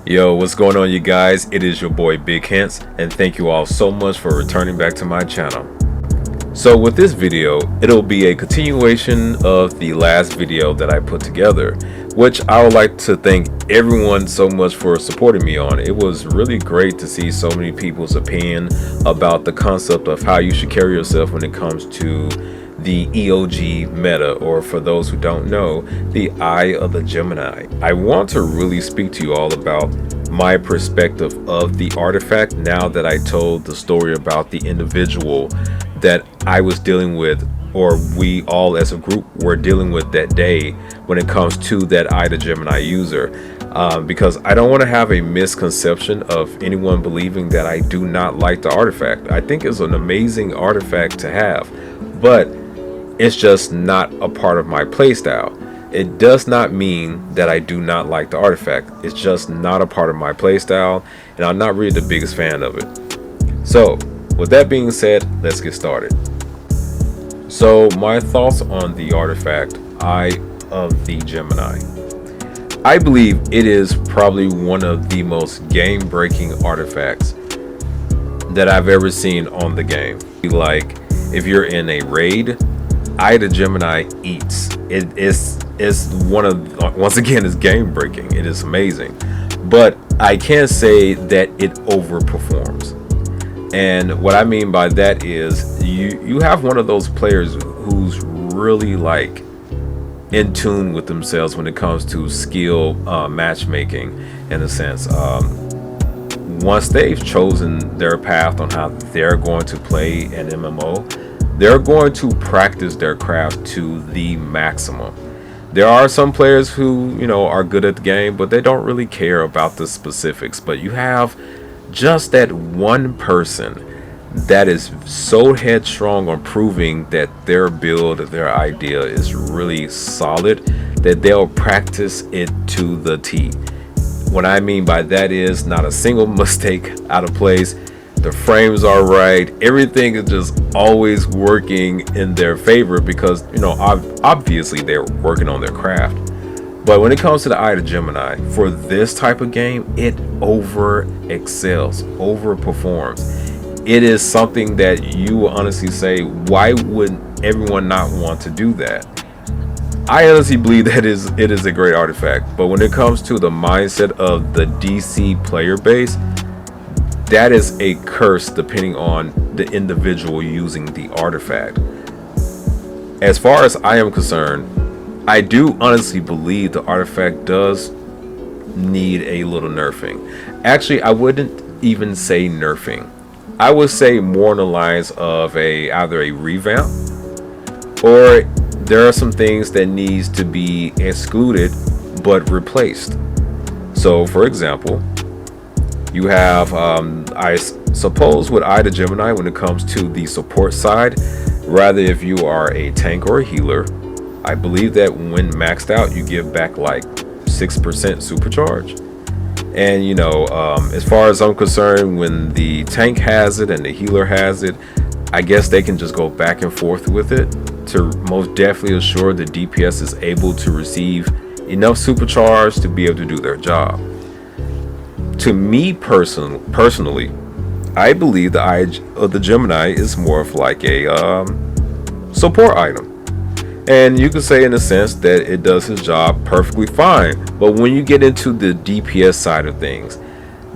Yo, what's going on, you guys? It is your boy Big Hints, and thank you all so much for returning back to my channel. So with this video, it'll be a continuation of the last video that I put together, which I would like to thank everyone so much for supporting me on. It was really great to see so many people's opinion about the concept of how you should carry yourself when it comes to the EoG meta, or for those who don't know, the Eye of the Gemini. I want to really speak to you all about my perspective of the artifact now that I told the story about the individual that I was dealing with, or we all as a group were dealing with that day when it comes to that Eye of the Gemini user. Because I don't want to have a misconception of anyone believing that I do not like the artifact. I think it's an amazing artifact to have, but it's just not a part of my playstyle. It does not mean that I do not like the artifact. It's just not a part of my playstyle, and I'm not really the biggest fan of it. So with that being said, let's get started. So my thoughts on the artifact Eye of the Gemini. I believe it is probably one of the most game-breaking artifacts that I've ever seen on the game. Like, if you're in a raid, Eye of the Gemini eats. It is one of, once again, it's game breaking. It is amazing, but I can't say that it overperforms. And what I mean by that is you have one of those players who's really like in tune with themselves when it comes to skill matchmaking, in a sense. Once they've chosen their path on how they're going to play an MMO, they're going to practice their craft to the maximum. There are some players who, are good at the game, but they don't really care about the specifics. But you have just that one person that is so headstrong on proving that their build, their idea is really solid, that they'll practice it to the T. What I mean by that is not a single mistake out of place. The frames are right. Everything is just always working in their favor because, obviously they're working on their craft. But when it comes to the Eye of the Gemini, for this type of game, it excels, overperforms. It is something that you will honestly say, why would everyone not want to do that? I honestly believe that it is a great artifact. But when it comes to the mindset of the DC player base, that is a curse depending on the individual using the artifact. As far as I am concerned, I do honestly believe the artifact does need a little nerfing. Actually, I wouldn't even say nerfing. I would say more on the lines of either a revamp, or there are some things that needs to be excluded but replaced. So for example, you have, I suppose with Eye of the Gemini, when it comes to the support side, rather if you are a tank or a healer, I believe that when maxed out, you give back like 6% supercharge. And as far as I'm concerned, when the tank has it and the healer has it, I guess they can just go back and forth with it to most definitely assure the DPS is able to receive enough supercharge to be able to do their job. To me personally, I believe the Eye of the Gemini is more of like a support item. And you could say in a sense that it does his job perfectly fine. But when you get into the DPS side of things,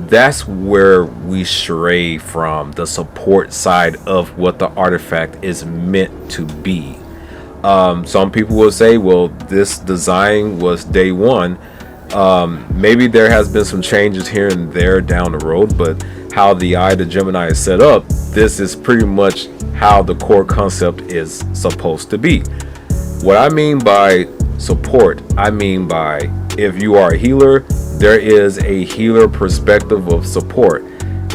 that's where we stray from the support side of what the artifact is meant to be. Some people will say, well, this design was day one. Maybe there has been some changes here and there down the road, but how the Eye of the Gemini is set up, this is pretty much how the core concept is supposed to be. What I mean by support, I mean by if you are a healer, there is a healer perspective of support.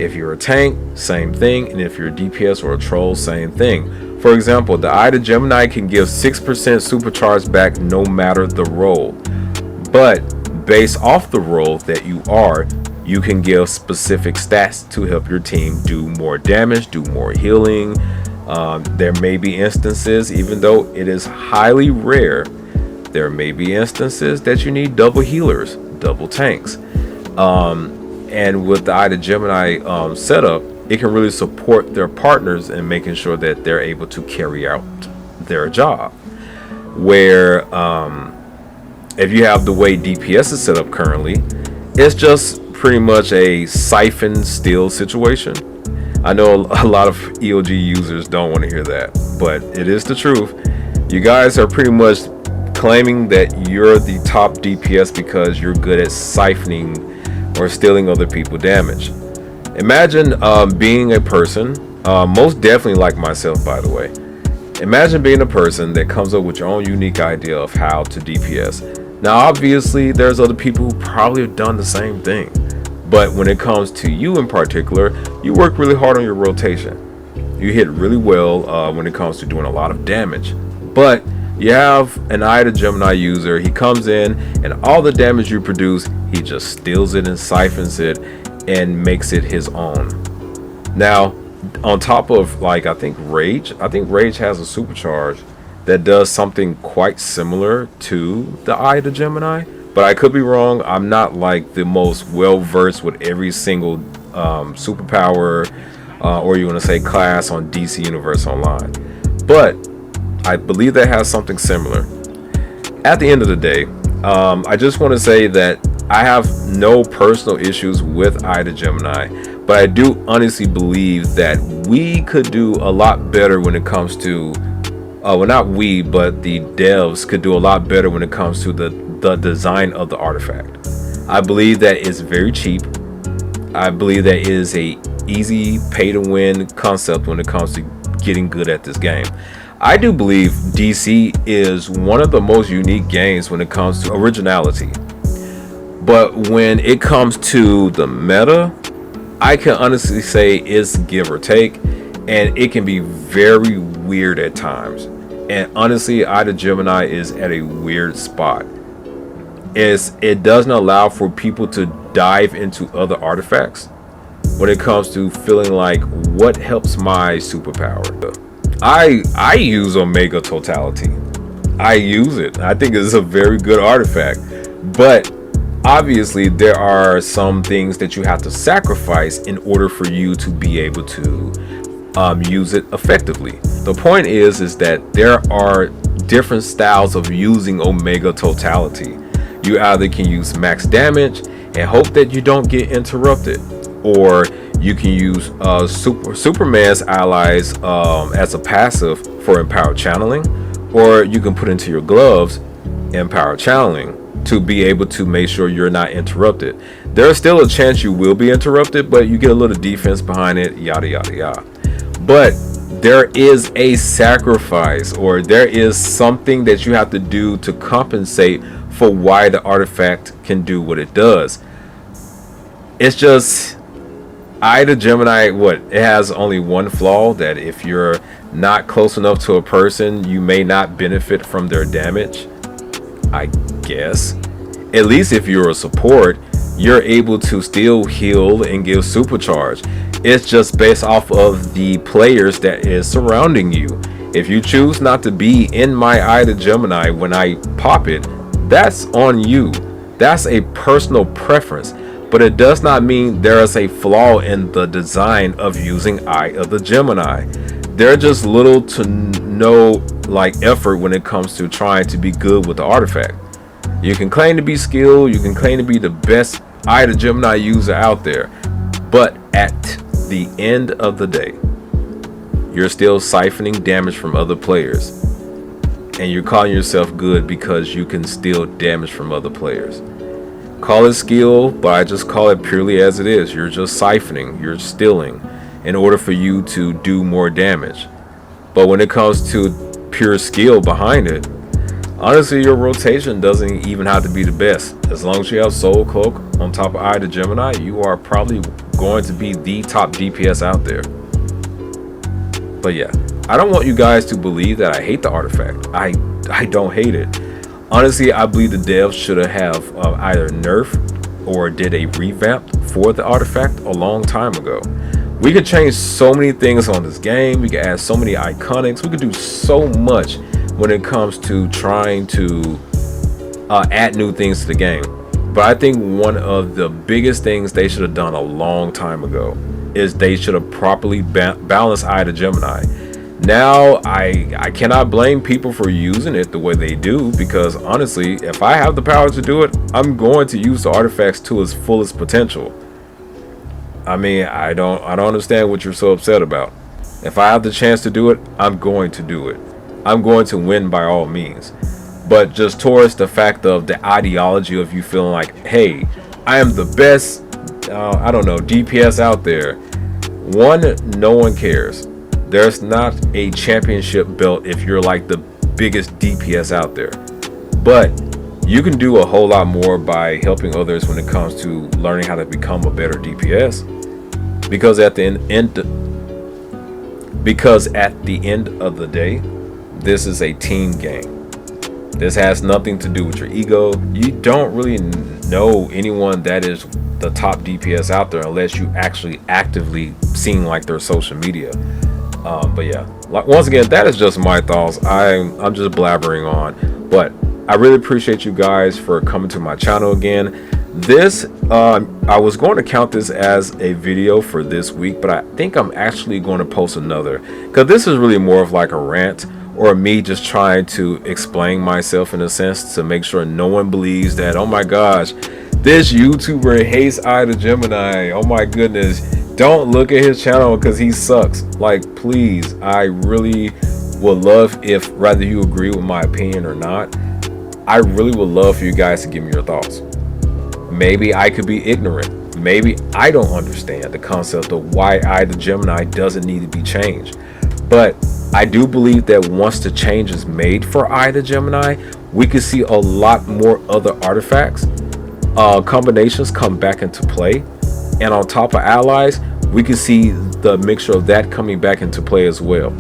If you're a tank, same thing, and if you're a DPS or a troll, same thing. For example, the Eye of the Gemini can give 6% supercharge back no matter the role, but based off the role that you are, you can give specific stats to help your team do more damage, do more healing. There may be instances, even though it is highly rare, there may be instances that you need double healers, double tanks. And with the Eye to Gemini setup, it can really support their partners in making sure that they're able to carry out their job. Where if you have the way DPS is set up currently, it's just pretty much a siphon steal situation. I know a lot of EoG users don't want to hear that, but it is the truth. You guys are pretty much claiming that you're the top DPS because you're good at siphoning or stealing other people's damage. Imagine being a person, most definitely like myself, by the way. Imagine being a person that comes up with your own unique idea of how to DPS. Now, obviously, there's other people who probably have done the same thing. But when it comes to you in particular, you work really hard on your rotation. You hit really well when it comes to doing a lot of damage. But you have an Eye to Gemini user. He comes in and all the damage you produce, he just steals it and siphons it and makes it his own. Now, on top of, like, I think Rage has a supercharge that does something quite similar to the Eye to Gemini, but I could be wrong. I'm not like the most well versed with every single superpower or you want to say class on DC Universe Online, but I believe that has something similar. At the end of the day, I just want to say that I have no personal issues with Eye to Gemini, but I do honestly believe that we could do a lot better when it comes to well, not we, but the devs could do a lot better when it comes to the design of the artifact. I believe that it's very cheap. I believe that it is a easy pay to win concept when it comes to getting good at this game. I do believe DC is one of the most unique games when it comes to originality. But when it comes to the meta, I can honestly say it's give or take, and it can be very weird at times. And honestly, Eye to Gemini is at a weird spot. It doesn't allow for people to dive into other artifacts when it comes to feeling like what helps my superpower. I use Omega Totality. I use it. I think it's a very good artifact. But obviously there are some things that you have to sacrifice in order for you to be able to use it effectively. The point is that there are different styles of using Omega Totality. You either can use max damage and hope that you don't get interrupted, or you can use Superman's allies as a passive for empowered channeling, or you can put into your gloves empowered channeling to be able to make sure you're not interrupted. There's still a chance you will be interrupted, but you get a little defense behind it, yada yada yada. But there is a sacrifice, or there is something that you have to do to compensate for why the artifact can do what it does. It's just Eye to Gemini, it has only one flaw, that if you're not close enough to a person, you may not benefit from their damage. I guess. At least if you're a support, you're able to still heal and give supercharge. It's just based off of the players that is surrounding you. If you choose not to be in my Eye to Gemini when I pop it, that's on you. That's a personal preference, but it does not mean there is a flaw in the design of using Eye of the Gemini. There's just little to no effort when it comes to trying to be good with the artifact. You can claim to be skilled, you can claim to be the best Eye to Gemini user out there, but at the end of the day, you're still siphoning damage from other players, and you're calling yourself good because you can steal damage from other players. Call it skill, but I just call it purely as it is. You're just siphoning, you're stealing in order for you to do more damage. But when it comes to pure skill behind it, honestly, your rotation doesn't even have to be the best. As long as you have Soul Cloak on top of Eye to Gemini, you are probably going to be the top DPS out there. But yeah, I don't want you guys to believe that I hate the artifact. I don't hate it. Honestly, I believe the devs should have either nerfed or did a revamp for the artifact a long time ago. We could change so many things on this game. We could add so many iconics. We could do so much when it comes to trying to add new things to the game. But I think one of the biggest things they should have done a long time ago is they should have properly balanced Eye of the Gemini. Now, I cannot blame people for using it the way they do, because honestly, if I have the power to do it, I'm going to use the artifacts to its fullest potential. I mean, I don't understand what you're so upset about. If I have the chance to do it, I'm going to do it. I'm going to win by all means. But just towards the fact of the ideology of you feeling like, hey, I am the best, I don't know, DPS out there. One, no one cares. There's not a championship belt if you're like the biggest DPS out there. But you can do a whole lot more by helping others when it comes to learning how to become a better DPS. Because at the end of the day, this is a team game. This has nothing to do with your ego. You don't really know anyone that is the top DPS out there unless you actually actively seeing like their social media. But yeah, like, once again, that is just my thoughts. I'm just blabbering on, but I really appreciate you guys for coming to my channel again. This I was going to count this as a video for this week, but I think I'm actually going to post another, because this is really more of like a rant or me just trying to explain myself in a sense to make sure no one believes that, oh my gosh, this YouTuber hates Eye of the Gemini. Oh my goodness, don't look at his channel because he sucks. Like, please, I really would love, if rather you agree with my opinion or not, I really would love for you guys to give me your thoughts. Maybe I could be ignorant. Maybe I don't understand the concept of why Eye of the Gemini doesn't need to be changed. But I do believe that once the change is made for Eye of the Gemini, we could see a lot more other artifacts, combinations come back into play. And on top of allies, we can see the mixture of that coming back into play as well.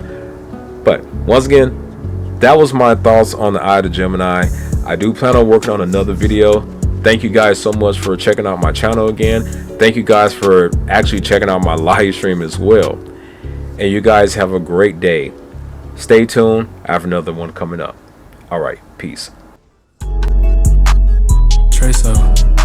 But once again, that was my thoughts on the Eye of the Gemini. I do plan on working on another video. Thank you guys so much for checking out my channel again. Thank you guys for actually checking out my live stream as well. And you guys have a great day. Stay tuned. I have another one coming up. All right, peace. Trace out.